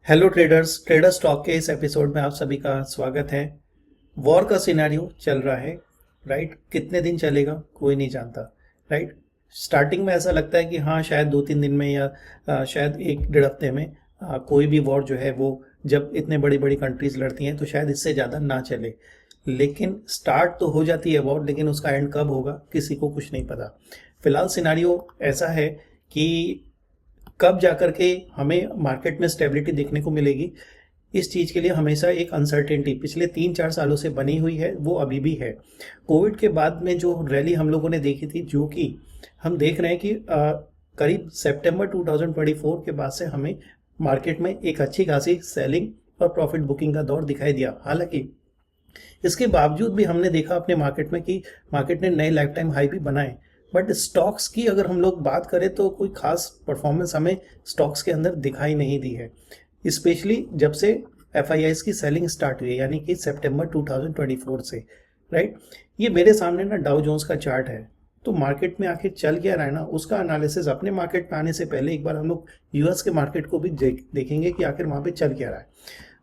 Hello traders, trader stock के इस episode में आप सभी का स्वागत है। वॉर का सिनेरियो चल रहा है, राइट। कितने दिन चलेगा कोई नहीं जानता, राइट। स्टार्टिंग में ऐसा लगता है कि हाँ शायद 2-3 दिन में या शायद 1-1.5 हफ्ते में कोई भी वॉर जो है वो जब इतने बड़ी बड़ी कंट्रीज लड़ती हैं तो शायद इससे ज़्यादा ना चले। लेकिन स्टार्ट तो हो जाती है वॉर, लेकिन उसका एंड कब होगा किसी को कुछ नहीं पता। फिलहाल सिनेरियो ऐसा है कि कब जाकर के हमें मार्केट में स्टेबिलिटी देखने को मिलेगी, इस चीज़ के लिए हमेशा एक अनसर्टेनिटी पिछले 3-4 सालों से बनी हुई है, वो अभी भी है। कोविड के बाद में जो रैली हम लोगों ने देखी थी, जो कि हम देख रहे हैं कि करीब सितंबर 2024 के बाद से हमें मार्केट में एक अच्छी खासी सेलिंग और प्रॉफिट बुकिंग का दौर दिखाई दिया। हालांकि इसके बावजूद भी हमने देखा अपने मार्केट में कि मार्केट ने नए लाइफ टाइम हाई भी बनाए। बट स्टॉक्स की अगर हम लोग बात करें तो कोई खास परफॉर्मेंस हमें स्टॉक्स के अंदर दिखाई नहीं दी है, स्पेशली जब से एफआईआईस की सेलिंग स्टार्ट हुई है, यानी कि सितंबर 2024 से, राइट। ये मेरे सामने ना डाउ जोन्स का चार्ट है। तो मार्केट में आखिर चल क्या रहा है ना, उसका एनालिसिस अपने मार्केट में आने से पहले एक बार हम लोग यूएस के मार्केट को भी देखेंगे कि आखिर वहाँ पे चल क्या रहा है।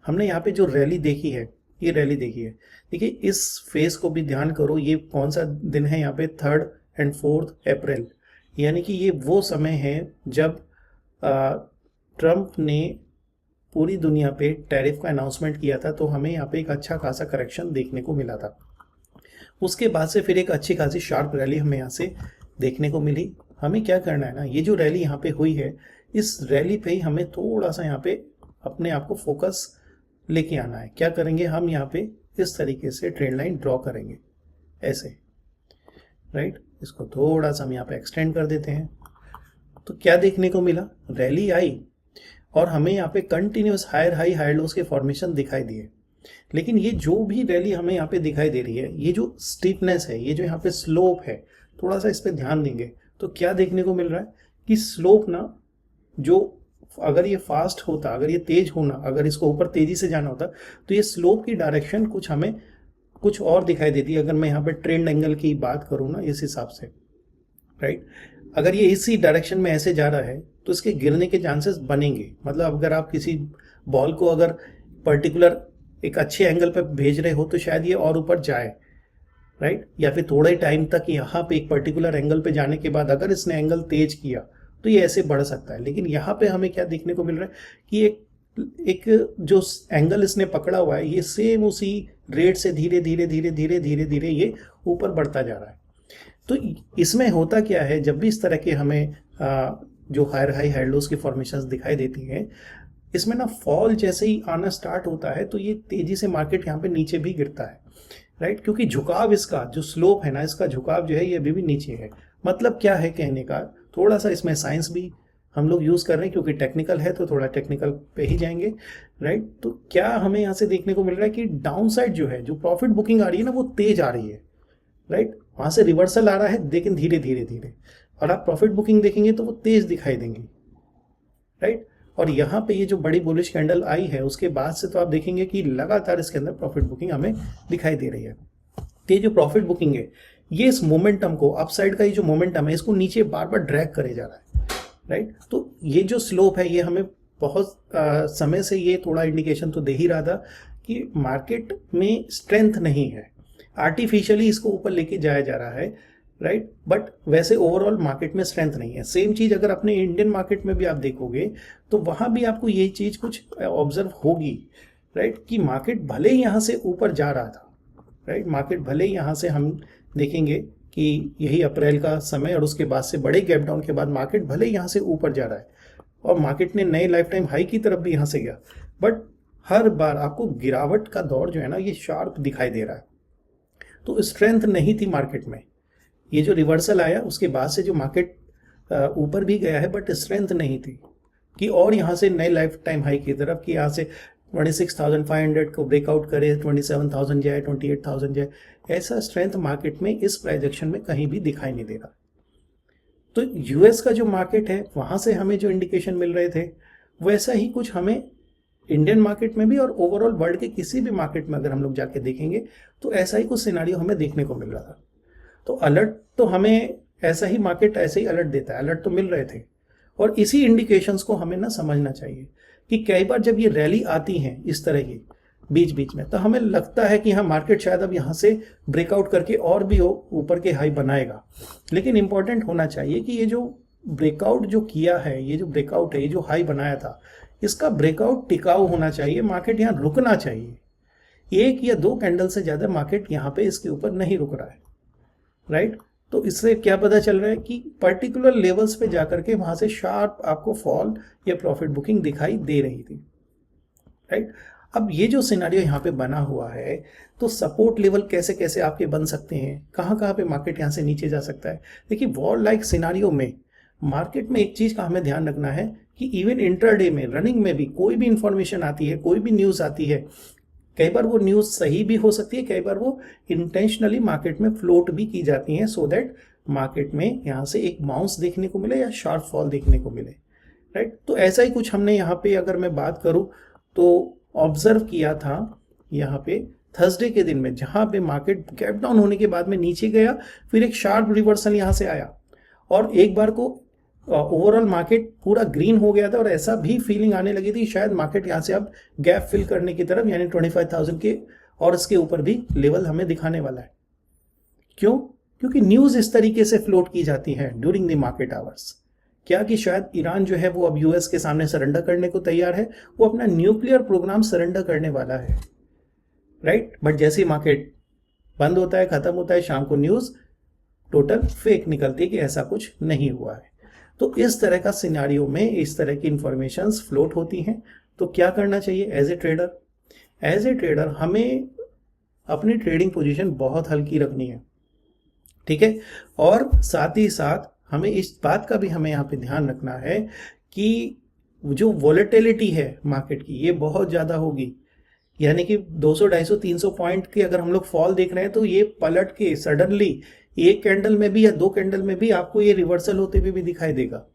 हमने यहाँ पे जो रैली देखी है, ये रैली देखी है, देखिए इस फेस को भी ध्यान करो। ये कौन सा दिन है यहाँ पे, 3 एंड 4 अप्रैल, यानी कि ये वो समय है जब ट्रम्प ने पूरी दुनिया पे टैरिफ का अनाउंसमेंट किया था। तो हमें यहाँ पे एक अच्छा खासा करेक्शन देखने को मिला था। उसके बाद से फिर एक अच्छी खासी शार्प रैली हमें यहाँ से देखने को मिली। हमें क्या करना है ना, ये जो रैली यहाँ पे हुई है, इस रैली पे ही हमें थोड़ा सा यहाँ पे अपने आप को फोकस लेके आना है। क्या करेंगे हम, यहाँ पे इस तरीके से ट्रेंड लाइन ड्रॉ करेंगे ऐसे, राइट। इसको थोड़ा सा हम यहाँ पे एक्सटेंड कर देते हैं। तो क्या देखने को मिला, रैली आई और हमें यहाँ पे continuous higher high higher lows के फॉर्मेशन दिखाई दिए। लेकिन ये जो भी रैली हमें यहाँ पे दिखाई दे रही है, ये जो स्टीपनेस है, ये जो यहाँ पे स्लोप है, थोड़ा सा इस पर ध्यान देंगे तो क्या देखने को मिल रहा है कि स्लोप ना, जो अगर ये फास्ट होता, अगर ये तेज होना, अगर इसको ऊपर तेजी से जाना होता तो ये स्लोप की डायरेक्शन कुछ हमें कुछ और दिखाई देती है। अगर मैं यहाँ पे ट्रेंड एंगल की बात करूँ ना, इस हिसाब से, राइट, अगर ये इसी डायरेक्शन में ऐसे जा रहा है तो इसके गिरने के चांसेस बनेंगे। मतलब अगर आप किसी बॉल को अगर पर्टिकुलर एक अच्छे एंगल पर भेज रहे हो तो शायद ये और ऊपर जाए, राइट। या फिर थोड़े टाइम तक यहाँ पे एक पर्टिकुलर एंगल पे जाने के बाद अगर इसने एंगल तेज किया तो ये ऐसे बढ़ सकता है। लेकिन यहाँ पे हमें क्या देखने को मिल रहा है कि एक जो एंगल इसने पकड़ा हुआ है, ये सेम उसी रेट से धीरे धीरे धीरे धीरे धीरे धीरे ये ऊपर बढ़ता जा रहा है। तो इसमें होता क्या है, जब भी इस तरह के हमें जो हायर हाई हायर लोस की फॉर्मेशंस दिखाई देती हैं, इसमें ना फॉल जैसे ही आना स्टार्ट होता है तो ये तेजी से मार्केट यहाँ पे नीचे भी गिरता है, राइट। क्योंकि झुकाव, इसका जो स्लोप है ना, इसका झुकाव जो है ये अभी भी नीचे है। मतलब क्या है कहने का, थोड़ा सा इसमें साइंस भी हम लोग यूज कर रहे हैं, क्योंकि टेक्निकल है तो थोड़ा टेक्निकल पे ही जाएंगे, राइट। तो क्या हमें यहाँ से देखने को मिल रहा है कि डाउन साइड जो है, जो प्रॉफिट बुकिंग आ रही है ना, वो तेज आ रही है, राइट। वहां से रिवर्सल आ रहा है लेकिन धीरे धीरे धीरे, और आप प्रॉफिट बुकिंग देखेंगे तो वो तेज दिखाई देंगी, राइट। और यहाँ पे ये जो बड़ी बुलिश कैंडल आई है, उसके बाद से तो आप देखेंगे कि लगातार इसके अंदर प्रॉफिट बुकिंग हमें दिखाई दे रही है। तो ये जो प्रॉफिट बुकिंग है, ये इस मोमेंटम को, अपसाइड का ये जो मोमेंटम है, इसको नीचे बार बार ड्रैग करे जा रहा है, राइट। तो ये जो स्लोप है, ये हमें बहुत समय से ये थोड़ा इंडिकेशन तो दे ही रहा था कि मार्केट में स्ट्रेंथ नहीं है, आर्टिफिशियली इसको ऊपर लेके जाया जा रहा है, राइट। बट वैसे ओवरऑल मार्केट में स्ट्रेंथ नहीं है। सेम चीज अगर अपने इंडियन मार्केट में भी आप देखोगे तो वहां भी आपको ये चीज कुछ ऑब्जर्व होगी, राइट, कि मार्केट भले ही यहाँ से ऊपर जा रहा था, राइट, मार्केट भले ही यहाँ से हम देखेंगे कि यही अप्रैल का समय और उसके बाद से बड़े गैप डाउन के बाद मार्केट भले ही यहाँ से ऊपर जा रहा है और मार्केट ने नए लाइफ टाइम हाई की तरफ भी यहाँ से गया, बट हर बार आपको गिरावट का दौर जो है ना, ये शार्प दिखाई दे रहा है। तो स्ट्रेंथ नहीं थी मार्केट में। ये जो रिवर्सल आया उसके बाद से जो मार्केट ऊपर भी गया है, बट स्ट्रेंथ नहीं थी कि और यहाँ से नए लाइफ टाइम हाई की तरफ, कि यहाँ से 26,500 को ब्रेकआउट करे, 27,000 जाए, 28,000 जाए, ऐसा स्ट्रेंथ मार्केट में इस प्राइजेक्शन में कहीं भी दिखाई नहीं दे रहा। तो यूएस का जो मार्केट है, वहां से हमें जो इंडिकेशन मिल रहे थे, वैसा ही कुछ हमें इंडियन मार्केट में भी और ओवरऑल वर्ल्ड के किसी भी मार्केट में अगर हम लोग जाके देखेंगे तो ऐसा ही कुछ सिनारियो हमें देखने को मिल रहा था। तो अलर्ट तो हमें ऐसा ही, मार्केट ऐसे ही अलर्ट देता है, अलर्ट तो मिल रहे थे। और इसी इंडिकेशंस को हमें ना समझना चाहिए कि कई बार जब ये रैली आती हैं इस तरह की बीच बीच में, तो हमें लगता है कि हाँ मार्केट शायद अब यहाँ से ब्रेकआउट करके और भी ऊपर के हाई बनाएगा। लेकिन इंपॉर्टेंट होना चाहिए कि ये जो ब्रेकआउट जो किया है, ये जो ब्रेकआउट है, ये जो हाई बनाया था, इसका ब्रेकआउट टिकाऊ होना चाहिए, मार्केट यहाँ रुकना चाहिए। एक या दो कैंडल से ज़्यादा मार्केट यहाँ पे इसके ऊपर नहीं रुक रहा है, राइट। तो इससे क्या पता चल रहा है कि पर्टिकुलर लेवल्स पे जाकर के वहां से शार्प आपको फॉल या प्रॉफिट बुकिंग दिखाई दे रही थी, राइट। अब ये जो सिनारियो यहाँ पे बना हुआ है, तो सपोर्ट लेवल कैसे कैसे आपके बन सकते हैं, कहाँ कहाँ पे मार्केट यहाँ से नीचे जा सकता है। देखिए वॉर लाइक सिनारियो में मार्केट में एक चीज का हमें ध्यान रखना है कि इवन इंट्राडे में, रनिंग में भी कोई भी इंफॉर्मेशन आती है, कोई भी न्यूज आती है, कई बार वो न्यूज सही भी हो सकती है, कई बार वो इंटेंशनली मार्केट में फ्लोट भी की जाती है, सो दैट मार्केट में यहाँ से एक बाउंस देखने को मिले या शार्प फॉल देखने को मिले, राइट। तो ऐसा ही कुछ हमने यहाँ पे अगर मैं बात करूँ तो ऑब्जर्व किया था यहाँ पे थर्सडे के दिन में, जहाँ पे मार्केट गैप डाउन होने के बाद में नीचे गया, फिर एक शार्प रिवर्सल यहाँ से आया और एक बार को ओवरऑल मार्केट पूरा ग्रीन हो गया था और ऐसा भी फीलिंग आने लगी थी शायद मार्केट यहाँ से अब गैप फिल करने की तरफ, यानी 25,000 के और इसके ऊपर भी लेवल हमें दिखाने वाला है। क्यों? क्योंकि न्यूज इस तरीके से फ्लोट की जाती है ड्यूरिंग द मार्केट आवर्स, क्या कि शायद ईरान जो है वो अब यूएस के सामने सरेंडर करने को तैयार है, वो अपना न्यूक्लियर प्रोग्राम सरेंडर करने वाला है, राइट। बट जैसे ही मार्केट बंद होता है, खत्म होता है, शाम को न्यूज टोटल फेक निकलती है कि ऐसा कुछ नहीं हुआ है। तो इस तरह का सिनारियो में इस तरह की इंफॉर्मेशंस फ्लोट होती हैं। तो क्या करना चाहिए as a trader? As a trader हमें अपनी ट्रेडिंग पोजीशन बहुत हल्की रखनी है, ठीक है। और साथ ही साथ हमें इस बात का भी हमें यहाँ पे ध्यान रखना है कि जो वॉलेटिलिटी है मार्केट की, ये बहुत ज़्यादा होगी, यानी कि 200, 250, 300 पॉइंट के अगर हम लोग फॉल देख रहे हैं तो ये पलट के सडनली एक कैंडल में भी या दो कैंडल में भी आपको ये रिवर्सल होते हुए भी दिखाई देगा।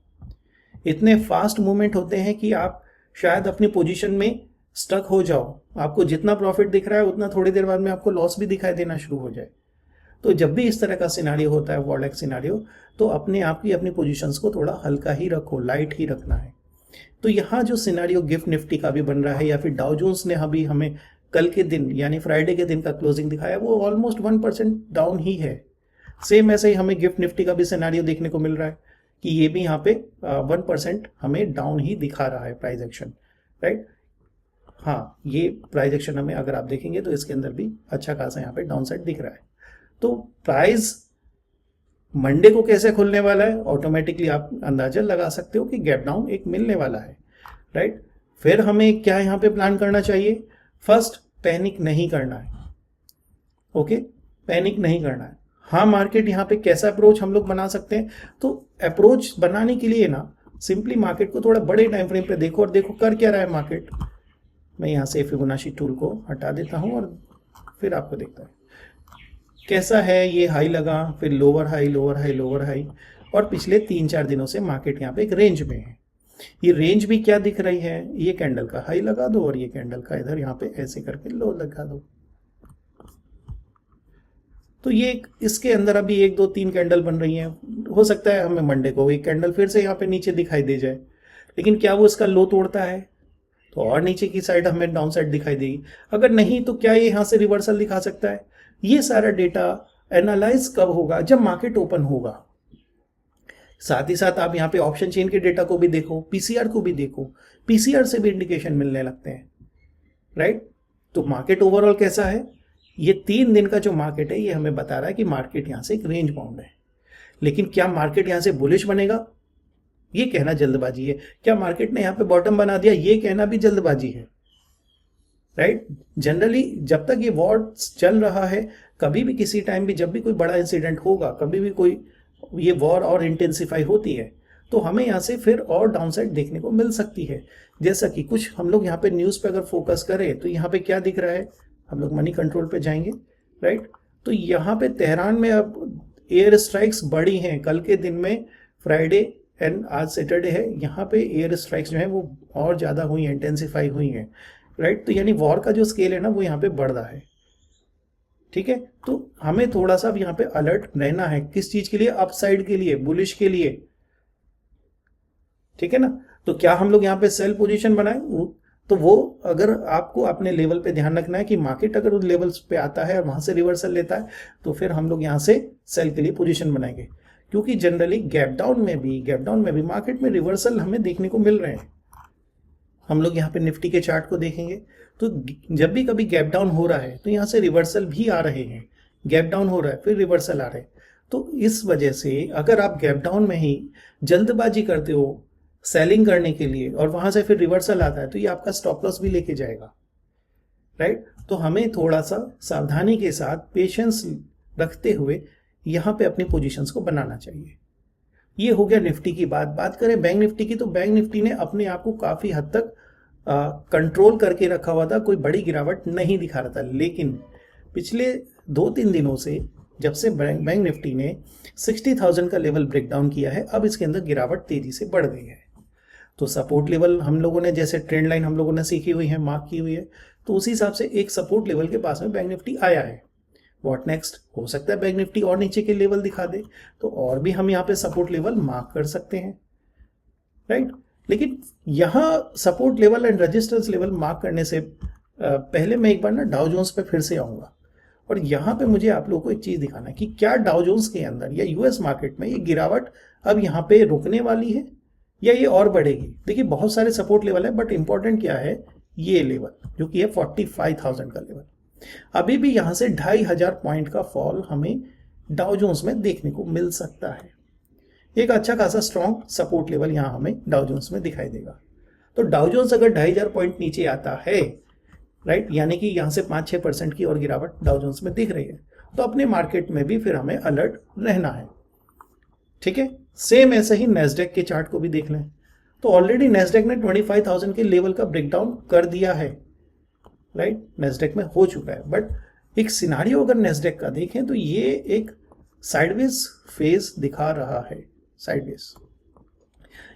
इतने फास्ट मूवमेंट होते हैं कि आप शायद अपनी पोजीशन में स्टक हो जाओ, आपको जितना प्रॉफिट दिख रहा है उतना थोड़ी देर बाद में आपको लॉस भी दिखाई देना शुरू हो जाए। तो जब भी इस तरह का सिनारियो होता है, वॉर लाइक सिनारियो, तो अपने आप की अपनी पोजीशंस को थोड़ा हल्का ही रखो, लाइट ही रखना है। तो यहाँ जो सिनारियो गिफ्ट निफ्टी का भी बन रहा है या फिर डाउ जोन्स ने अभी हमें कल के दिन यानी फ्राइडे के दिन का क्लोजिंग दिखाया, वो ऑलमोस्ट 1% डाउन ही है। सेम ऐसे ही हमें गिफ्ट निफ्टी का भी सिनारियो देखने को मिल रहा है कि ये भी यहाँ पे 1% हमें डाउन ही दिखा रहा है प्राइस एक्शन, राइट। हाँ, ये प्राइस एक्शन हमें अगर आप देखेंगे तो इसके अंदर भी अच्छा खासा यहाँ पे डाउन साइड दिख रहा है। तो प्राइस मंडे को कैसे खुलने वाला है, ऑटोमेटिकली आप अंदाजा लगा सकते हो कि गैप डाउन एक मिलने वाला है, राइट। फिर हमें क्या यहाँ पे प्लान करना चाहिए? फर्स्ट, पैनिक नहीं करना है, ओके, पैनिक नहीं करना है। हाँ, मार्केट यहाँ पे कैसा अप्रोच हम लोग बना सकते हैं? तो अप्रोच बनाने के लिए ना सिंपली मार्केट को थोड़ा बड़े टाइम फ्रेम पे देखो और देखो कर क्या रहा है मार्केट। मैं यहाँ से फिबोनाची टूल को हटा देता हूँ और फिर आपको देखता है कैसा है। ये हाई लगा, फिर lower high, lower high, lower high, और पिछले 3-4 दिनों से मार्केट यहाँ पे एक रेंज में है। ये रेंज भी क्या दिख रही है? ये कैंडल का हाई लगा दो और ये कैंडल का इधर यहाँ पे ऐसे करके लो लगा दो। तो ये इसके अंदर अभी 1, 2, 3 कैंडल बन रही हैं। हो सकता है हमें मंडे को एक कैंडल फिर से यहाँ पे नीचे दिखाई दे जाए, लेकिन क्या वो इसका लो तोड़ता है तो और नीचे की साइड हमें डाउन साइड दिखाई देगी। अगर नहीं तो क्या ये यहाँ से रिवर्सल दिखा सकता है? ये सारा डेटा एनालाइज कब होगा? जब मार्केट ओपन होगा। साथ ही साथ आप यहाँ पे ऑप्शन चेन के डेटा को भी देखो, पीसीआर को भी देखो, पीसीआर से भी इंडिकेशन मिलने लगते हैं, राइट। तो मार्केट ओवरऑल कैसा है? ये 3 दिन का जो मार्केट है ये हमें बता रहा है कि मार्केट यहाँ से एक रेंज बाउंड है। लेकिन क्या मार्केट यहाँ से बुलिश बनेगा? ये कहना जल्दबाजी है। क्या मार्केट ने यहाँ पे बॉटम बना दिया? ये कहना भी जल्दबाजी है, राइट। जनरली जब तक ये वॉर चल रहा है, कभी भी किसी टाइम भी जब भी कोई बड़ा इंसिडेंट होगा, कभी भी कोई ये वॉर और इंटेंसिफाई होती है, तो हमें यहाँ से फिर और डाउनसाइड देखने को मिल सकती है। जैसा कि कुछ हम लोग यहाँ पे न्यूज़ पे अगर फोकस करें तो यहाँ पे क्या दिख रहा है? हम लोग मनी कंट्रोल पे जाएंगे, राइट। तो यहाँ पे तेहरान में अब एयर स्ट्राइक्स बढ़ी हैं। कल के दिन में फ्राइडे एंड आज सैटरडे है, यहाँ पे एयर स्ट्राइक्स जो है वो और ज़्यादा हुई हैं, इंटेंसिफाई हुई हैं, राइट। तो यानी वॉर का जो स्केल है ना वो यहाँ पे बढ़ रहा है, ठीक है। तो हमें थोड़ा सा अब यहाँ पे अलर्ट रहना है। किस चीज के लिए? अपसाइड के लिए, बुलिश के लिए। ठीक है ना। तो क्या हम लोग यहाँ पे सेल पोजीशन बनाए, तो वो अगर आपको अपने लेवल पे ध्यान रखना है कि मार्केट अगर उन लेवल्स पे आता है और वहां से रिवर्सल लेता है तो फिर हम लोग यहाँ से सेल के लिए पोजीशन बनाएंगे, क्योंकि जनरली गैप डाउन में भी मार्केट में रिवर्सल हमें देखने को मिल रहे हैं। हम लोग यहाँ पे निफ्टी के चार्ट को देखेंगे तो जब भी कभी गैप डाउन हो रहा है तो यहाँ से रिवर्सल भी आ रहे हैं, गैप डाउन हो रहा है फिर रिवर्सल आ रहे हैं। तो इस वजह से अगर आप गैप डाउन में ही जल्दबाजी करते हो सेलिंग करने के लिए और वहां से फिर रिवर्सल आता है तो ये आपका स्टॉप लॉस भी लेके जाएगा, राइट। तो हमें थोड़ा सा सावधानी के साथ पेशेंस रखते हुए यहाँ पे अपनी पोजीशंस को बनाना चाहिए। ये हो गया निफ्टी की बात करें बैंक निफ्टी की, तो बैंक निफ्टी ने अपने आप को काफी हद तक कंट्रोल करके रखा हुआ था, कोई बड़ी गिरावट नहीं दिखा रहा था। लेकिन पिछले 2-3 दिनों से जब से बैंक निफ्टी ने 60,000 का लेवल ब्रेक डाउन किया है, अब इसके अंदर गिरावट तेजी से बढ़ गई है। तो सपोर्ट लेवल हम लोगों ने जैसे ट्रेंड लाइन हम लोगों ने सीखी हुई है, मार्क की हुई है, तो उसी हिसाब से एक सपोर्ट लेवल के पास में बैंक निफ्टी आया है। व्हाट नेक्स्ट, हो सकता है बैंक निफ्टी और नीचे के लेवल दिखा दे तो और भी हम यहाँ पे सपोर्ट लेवल मार्क कर सकते हैं, राइट। लेकिन यहाँ support level and resistance level mark करने से पहले मैं एक बार ना डाउ जोन्स पे फिर से आऊंगा और यहाँ पे मुझे आप लोगों को एक चीज दिखाना है कि क्या डाउ जोन्स के अंदर या यूएस मार्केट में ये गिरावट अब यहाँ पे रुकने वाली है या ये और बढ़ेगी। देखिए बहुत सारे सपोर्ट लेवल है, बट इंपॉर्टेंट क्या है, ये लेवल जो कि है 45,000 का लेवल। अभी भी यहां से 2,500 पॉइंट का फॉल हमें डाउ जोन्स में देखने को मिल सकता है। एक अच्छा खासा स्ट्रॉन्ग सपोर्ट लेवल यहां हमें डाउ जोन्स में दिखाई देगा। तो डाउ जोन्स अगर 2,500 पॉइंट नीचे आता है, राइट, यानी कि यहां से 5-6% की और गिरावट डाउ जोन्स में दिख रही है, तो अपने मार्केट में भी फिर हमें अलर्ट रहना है, ठीक है। सेम ऐसे ही नेस्डेक के चार्ट को भी देख लें तो ऑलरेडी नेस्डेक ने 25,000 के लेवल का ब्रेकडाउन कर दिया है, राइट, नेस्डेक में हो चुका है। बट एक सिनारियो अगर नेस्डेक का देखें तो ये एक साइडवेज फेज दिखा रहा है, साइडवेज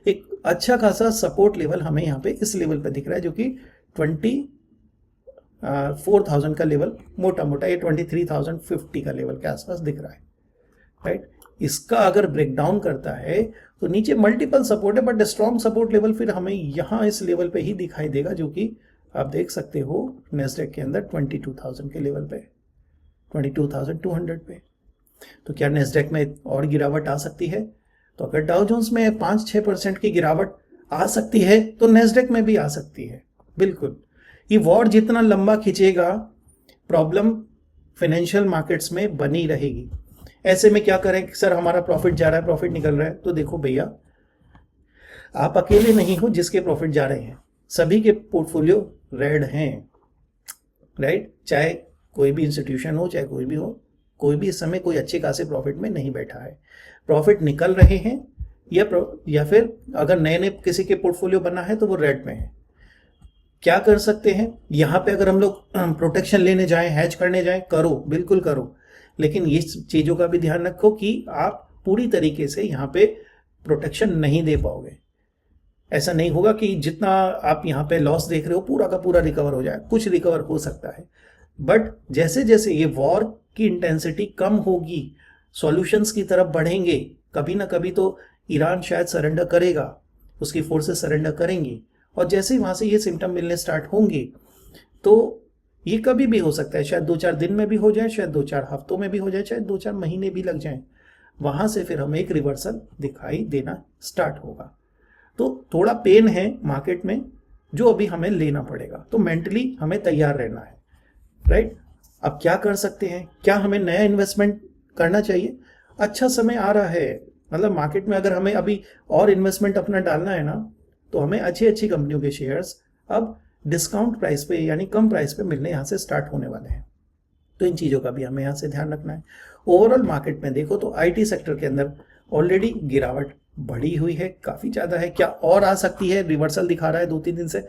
एक अच्छा खासा सपोर्ट लेवल हमें यहाँ पे इस लेवल पे दिख रहा है जो कि 24,000 का लेवल, मोटा मोटा ये 23,050 का लेवल के आसपास दिख रहा है, राइट। इसका अगर ब्रेकडाउन करता है तो नीचे मल्टीपल सपोर्ट है, बट स्ट्रॉन्ग सपोर्ट लेवल फिर हमें यहां इस लेवल पे ही दिखाई देगा जो कि आप देख सकते हो नेस्डेक के अंदर 22,000 के लेवल पे, 22,200 पे। तो क्या नेस्डेक में और गिरावट आ सकती है? तो अगर डाउ जोन्स में 5-6% की गिरावट आ सकती है तो नेस्डेक में भी आ सकती है, बिल्कुल। ये वॉर जितना लंबा खिंचेगा प्रॉब्लम फाइनेंशियल मार्केट्स में बनी रहेगी। ऐसे में क्या करें, सर हमारा प्रॉफिट जा रहा है, प्रॉफिट निकल रहा है, तो देखो भैया आप अकेले नहीं हो जिसके प्रॉफिट जा रहे हैं, सभी के पोर्टफोलियो रेड हैं, राइट। चाहे कोई भी इंस्टीट्यूशन हो, चाहे कोई भी हो, कोई भी इस समय कोई अच्छे खासे प्रॉफिट में नहीं बैठा है, प्रॉफिट निकल रहे हैं या फिर अगर नए नए किसी के पोर्टफोलियो बना है तो वो रेड में है। क्या कर सकते हैं यहाँ पे, अगर हम लोग प्रोटेक्शन लेने जाएं, हैज करने जाएं, करो, बिल्कुल करो, लेकिन ये चीजों का भी ध्यान रखो कि आप पूरी तरीके से यहाँ पे प्रोटेक्शन नहीं दे पाओगे। ऐसा नहीं होगा कि जितना आप यहाँ पे लॉस देख रहे हो पूरा का पूरा रिकवर हो जाए, कुछ रिकवर हो सकता है, बट जैसे जैसे ये वॉर की इंटेंसिटी कम होगी, सॉल्यूशंस की तरफ बढ़ेंगे, कभी ना कभी तो ईरान शायद सरेंडर करेगा, उसकी फोर्सेस सरेंडर करेंगी, और जैसे ही वहां से ये सिम्टम मिलने स्टार्ट होंगे तो ये कभी भी हो सकता है, शायद 2-4 दिन में भी हो जाए, शायद 2-4 हफ्तों में भी हो जाए, शायद 2-4 महीने भी लग जाए, वहां से फिर हमें एक रिवर्सल दिखाई देना स्टार्ट होगा। तो थोड़ा पेन है मार्केट में जो अभी हमें लेना पड़ेगा, तो मेंटली हमें तैयार रहना है, राइट। अब क्या कर सकते हैं, क्या हमें नया इन्वेस्टमेंट करना चाहिए? अच्छा समय आ रहा है, मतलब मार्केट में अगर हमें अभी और इन्वेस्टमेंट अपना डालना है ना, तो हमें अच्छी अच्छी कंपनियों के शेयर्स अब डिस्काउंट प्राइस पे यानी कम प्राइस पे मिलने यहाँ से स्टार्ट होने वाले हैं। तो इन चीज़ों का भी हमें यहाँ से ध्यान रखना है। ओवरऑल मार्केट में देखो तो आईटी सेक्टर के अंदर ऑलरेडी गिरावट बढ़ी हुई है, काफ़ी ज़्यादा है, क्या और आ सकती है, रिवर्सल दिखा रहा है 2-3 दिन से।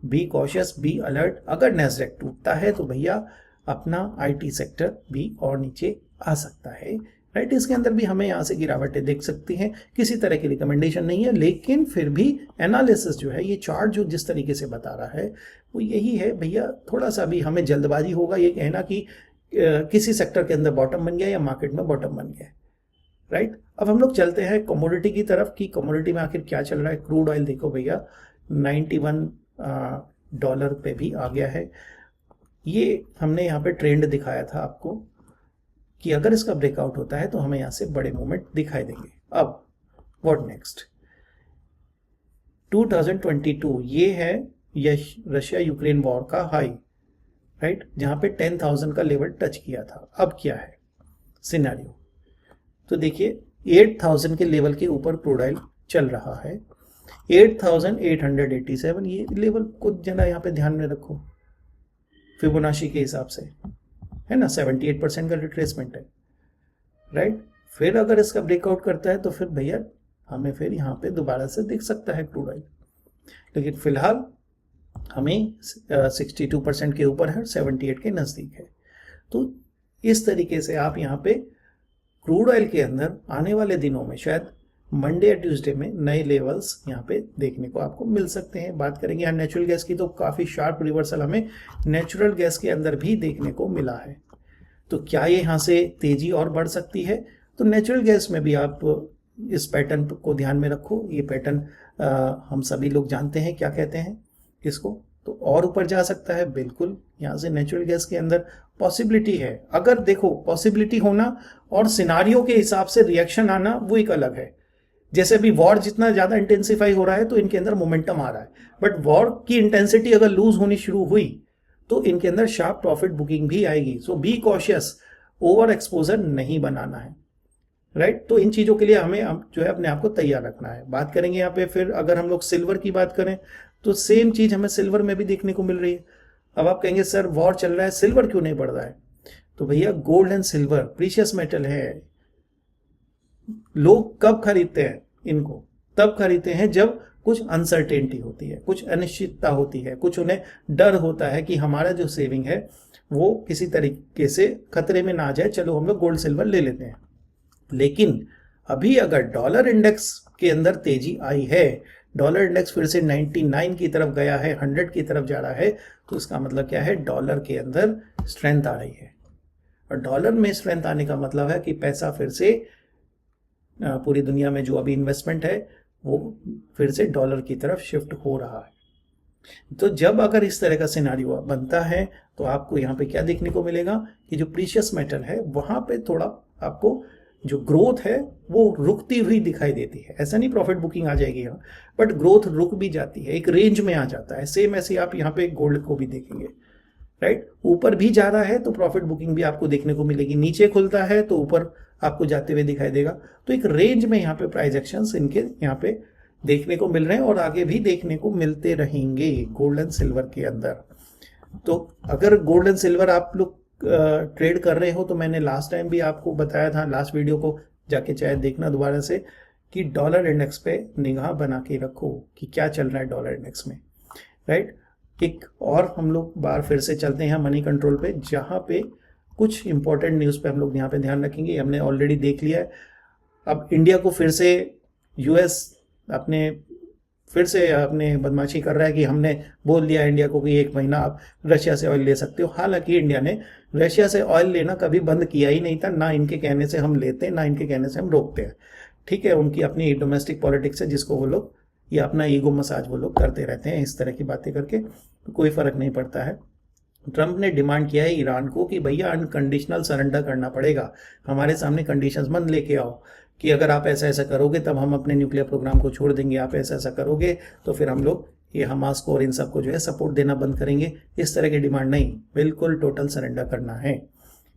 बी कॉशियस, बी अलर्ट, अगर नेस्डेक टूटता है तो भैया अपना आईटी सेक्टर भी और नीचे आ सकता है, राइट। इसके अंदर भी हमें यहाँ से गिरावटें देख सकती हैं, किसी तरह की रिकमेंडेशन नहीं है, लेकिन फिर भी एनालिसिस जो है, ये चार्ट जो जिस तरीके से बता रहा है वो यही है भैया, थोड़ा सा भी हमें जल्दबाजी होगा ये कहना कि किसी सेक्टर के अंदर बॉटम बन गया या मार्केट में बॉटम बन गया, राइट। अब हम लोग चलते हैं कमोडिटी की तरफ कि कमोडिटी में आखिर क्या चल रहा है। क्रूड ऑयल देखो भैया, 91 डॉलर पे भी आ गया है। ये हमने यहाँ पे ट्रेंड दिखाया था आपको कि अगर इसका ब्रेकआउट होता है तो हमें यहाँ से बड़े मूवमेंट दिखाई देंगे। अब व्हाट नेक्स्ट, 2022 ये है रशिया यूक्रेन वॉर का हाई, राइट, जहां पे 10,000 का लेवल टच किया था। अब क्या है सिनेरियो, तो देखिए 8,000 के लेवल के ऊपर क्रूड ऑयल चल रहा है, 8,887, ये लेवल को जरा यहाँ पे ध्यान में रखो फिबोनाची के हिसाब से, है ना, 78% का रिट्रेसमेंट है, राइट। फिर अगर इसका ब्रेकआउट करता है तो फिर भैया हमें फिर यहाँ पे दोबारा से दिख सकता है क्रूड ऑयल, लेकिन फिलहाल हमें 62% के ऊपर है, 78 के नज़दीक है। तो इस तरीके से आप यहाँ पे क्रूड ऑयल के अंदर आने वाले दिनों में शायद मंडे या ट्यूसडे में नए लेवल्स यहाँ पे देखने को आपको मिल सकते हैं। बात करेंगे यहाँ नेचुरल गैस की, तो काफ़ी शार्प रिवर्सल हमें नेचुरल गैस के अंदर भी देखने को मिला है। तो क्या ये यहाँ से तेजी और बढ़ सकती है? तो नेचुरल गैस में भी आप इस पैटर्न को ध्यान में रखो। ये पैटर्न हम सभी लोग जानते हैं क्या कहते हैं इसको, तो और ऊपर जा सकता है बिल्कुल। यहाँ से नेचुरल गैस के अंदर पॉसिबिलिटी है। अगर देखो पॉसिबिलिटी होना और सिनारियो के हिसाब से रिएक्शन आना वो एक अलग है। जैसे अभी वॉर जितना ज़्यादा इंटेंसिफाई हो रहा है तो इनके अंदर मोमेंटम आ रहा है, बट वॉर की इंटेंसिटी अगर लूज होनी शुरू हुई तो इनके अंदर शार्प प्रॉफिट बुकिंग भी आएगी। सो बी कॉशियस, ओवर एक्सपोजर नहीं बनाना है, राइट। तो इन चीज़ों के लिए हमें जो है अपने आप को तैयार रखना है। बात करेंगे यहाँ पे फिर अगर हम लोग सिल्वर की बात करें तो सेम चीज़ हमें सिल्वर में भी देखने को मिल रही है। अब आप कहेंगे सर वॉर चल रहा है सिल्वर क्यों नहीं बढ़ रहा है? तो भैया gold and silver precious metal है। लोग कब खरीदते हैं इनको? तब खरीदते हैं जब कुछ अनसर्टेनिटी होती है, कुछ अनिश्चितता होती है, कुछ उन्हें डर होता है कि हमारा जो सेविंग है वो किसी तरीके से खतरे में ना आ जाए, चलो हम लोग गोल्ड सिल्वर ले लेते हैं। लेकिन अभी अगर डॉलर इंडेक्स के अंदर तेजी आई है, डॉलर इंडेक्स फिर से 99 की तरफ गया है, 100 की तरफ जा रहा है, तो इसका मतलब क्या है? डॉलर के अंदर स्ट्रेंथ आ रही है। और डॉलर में स्ट्रेंथ आने का मतलब है कि पैसा फिर से पूरी दुनिया में जो अभी इन्वेस्टमेंट है वो फिर से डॉलर की तरफ शिफ्ट हो रहा है। तो जब अगर इस तरह का सिनारियो बनता है तो आपको यहाँ पे क्या देखने को मिलेगा कि जो प्रीशियस मेटल है वहां पे थोड़ा आपको जो ग्रोथ है वो रुकती हुई दिखाई देती है। ऐसा नहीं प्रॉफिट बुकिंग आ जाएगी यहाँ, बट ग्रोथ रुक भी जाती है, एक रेंज में आ जाता है। सेम ऐसे आप यहाँ पे गोल्ड को भी देखेंगे, राइट। ऊपर भी जा रहा है तो प्रॉफिट बुकिंग भी आपको देखने को मिलेगी, नीचे खुलता है तो ऊपर आपको जाते हुए दिखाई देगा। तो एक रेंज में यहाँ पे प्राइस एक्शंस इनके यहाँ पे देखने को मिल रहे हैं और आगे भी देखने को मिलते रहेंगे गोल्ड एंड सिल्वर के अंदर। तो अगर गोल्ड एंड सिल्वर आप लोग ट्रेड कर रहे हो तो मैंने लास्ट टाइम भी आपको बताया था, लास्ट वीडियो को जाके चाहे देखना दोबारा से, कि डॉलर इंडेक्स पे निगाह बना के रखो कि क्या चल रहा है डॉलर इंडेक्स में, राइट। एक और हम लोग बार फिर से चलते हैं मनी कंट्रोल पे, जहाँ पे कुछ इंपॉर्टेंट न्यूज़ पे हम लोग यहाँ पे ध्यान रखेंगे। हमने ऑलरेडी देख लिया है। अब इंडिया को फिर से यूएस फिर से अपने बदमाशी कर रहा है कि हमने बोल दिया इंडिया को कि 1 महीना आप रशिया से ऑयल ले सकते हो। हालांकि इंडिया ने रशिया से ऑयल लेना कभी बंद किया ही नहीं था, ना इनके कहने से हम लेते हैं ना इनके कहने से हम रोकते हैं। ठीक है, उनकी अपनी डोमेस्टिक पॉलिटिक्स है जिसको वो लोग, या अपना ईगो मसाज वो लोग करते रहते हैं इस तरह की बातें करके, तो कोई फर्क नहीं पड़ता है। ट्रंप ने डिमांड किया है ईरान को कि भैया अनकंडीशनल सरेंडर करना पड़ेगा, हमारे सामने कंडीशंस मत लेके आओ कि अगर आप ऐसा ऐसा करोगे तब हम अपने न्यूक्लियर प्रोग्राम को छोड़ देंगे, आप ऐसा ऐसा करोगे तो फिर हम लोग ये हमास को और इन सबको जो है सपोर्ट देना बंद करेंगे। इस तरह की डिमांड नहीं, बिल्कुल टोटल सरेंडर करना है,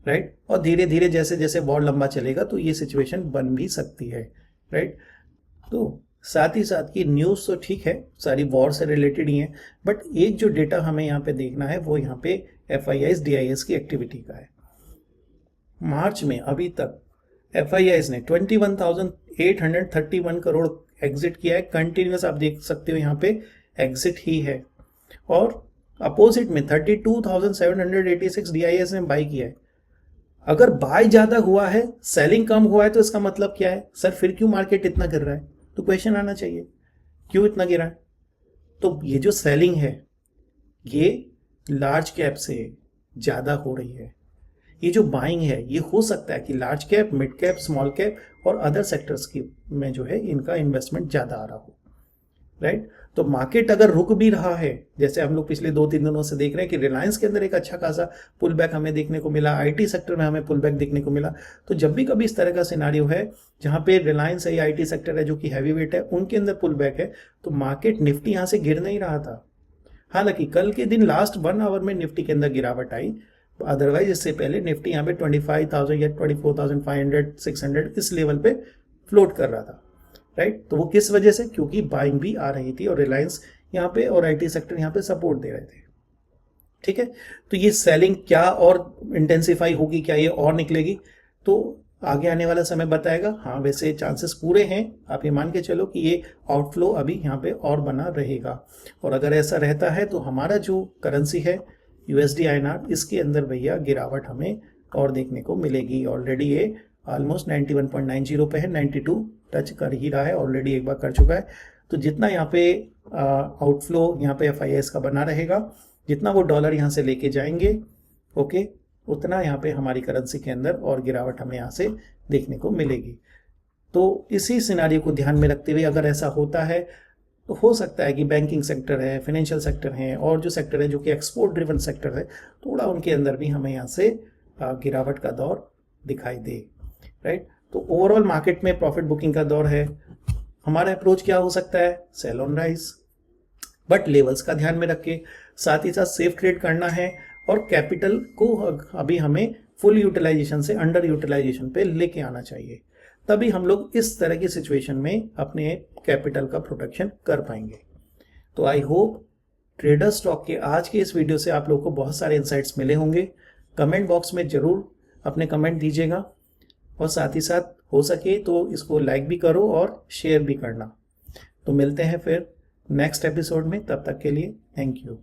राइट। और धीरे धीरे जैसे जैसे वॉर लंबा चलेगा तो ये सिचुएशन बन भी सकती है, राइट। तो साथ ही साथ की न्यूज़ तो ठीक है, सारी वॉर से रिलेटेड ही है, बट एक जो डेटा हमें यहाँ पे देखना है वो यहाँ पे FIIs DIS की एक्टिविटी का है। मार्च में अभी तक FIIs ने 21,831 करोड़ एग्जिट किया है, कंटिन्यूस आप देख सकते हो यहाँ पे एग्जिट ही है। और अपोजिट में 32,786 DIS ने बाई किया है। अगर बाय ज्यादा हुआ है, सेलिंग कम हुआ है, तो इसका मतलब क्या है? सर फिर क्यों मार्केट इतना गिर रहा है? तो क्वेश्चन आना चाहिए क्यों इतना गिरा है। तो ये जो सेलिंग है ये लार्ज कैप से ज्यादा हो रही है, ये जो बाइंग है ये हो सकता है कि large cap, mid cap, small cap और अदर सेक्टर्स की में जो है इनका इन्वेस्टमेंट ज़्यादा आ रहा हो, राइट। तो मार्केट अगर रुक भी रहा है, जैसे हम लोग पिछले 2-3 दिनों से देख रहे हैं कि रिलायंस के अंदर एक अच्छा खासा पुल बैक हमें देखने को मिला, आईटी सेक्टर में हमें पुल बैक देखने को मिला। तो जब भी कभी इस तरह का सिनारियो है जहां पे रिलायंस है या आईटी सेक्टर है जो कि हैवी वेट है, उनके अंदर पुल बैक है, तो मार्केट निफ्टी यहां से गिर नहीं रहा था। हालांकि कल के दिन लास्ट 1 आवर में निफ्टी के अंदर गिरावट आई, अदरवाइज इससे पहले निफ्टी यहाँ पे 25,000 या 24,500 600 इस लेवल पे फ्लोट कर रहा था, राइट। तो वो किस वजह से, क्योंकि बाइंग भी आ रही थी और रिलायंस यहाँ पे और आईटी सेक्टर यहाँ पे सपोर्ट दे रहे थे, ठीक है। तो ये सेलिंग क्या और इंटेंसिफाई होगी, क्या ये और निकलेगी, तो आगे आने वाला समय बताएगा। हाँ, वैसे चांसेस पूरे हैं, आप ये मान के चलो कि ये आउटफ्लो अभी यहाँ पे और बना रहेगा। और अगर ऐसा रहता है तो हमारा जो करेंसी है यूएसडी INR, इसके अंदर भैया गिरावट हमें और देखने को मिलेगी। ऑलरेडी ये ऑलमोस्ट 91.90 पे है, 92 टच कर ही रहा है, ऑलरेडी एक बार कर चुका है। तो जितना यहाँ पे आउटफ्लो यहाँ पे FIS का बना रहेगा, जितना वो डॉलर यहाँ से लेके जाएंगे, ओके, उतना यहाँ पे हमारी करेंसी के अंदर और गिरावट हमें यहाँ से देखने को मिलेगी। तो इसी सिनारियो को ध्यान में रखते हुए अगर ऐसा होता है तो हो सकता है कि बैंकिंग सेक्टर है, फाइनेंशियल सेक्टर है और जो सेक्टर है जो कि एक्सपोर्ट ड्रिवन सेक्टर है, थोड़ा उनके अंदर भी हमें यहाँ से गिरावट का दौर दिखाई दे, राइट। तो ओवरऑल मार्केट में प्रॉफिट बुकिंग का दौर है। हमारा अप्रोच क्या हो सकता है, sell on rise, but levels का ध्यान में रख के, साथ ही साथ सेफ ट्रेड करना है और कैपिटल को अभी हमें फुल यूटिलाइजेशन से अंडर यूटिलाइजेशन पे लेके आना चाहिए, तभी हम लोग इस तरह की सिचुएशन में अपने कैपिटल का प्रोटेक्शन कर पाएंगे। तो आई होप ट्रेडर स्टॉक के आज के इस वीडियो से आप लोगों को बहुत सारे इंसाइट्स मिले होंगे। कमेंट बॉक्स में जरूर अपने कमेंट दीजिएगा और साथ ही साथ हो सके तो इसको लाइक भी करो और शेयर भी करना। तो मिलते हैं फिर नेक्स्ट एपिसोड में, तब तक के लिए थैंक यू।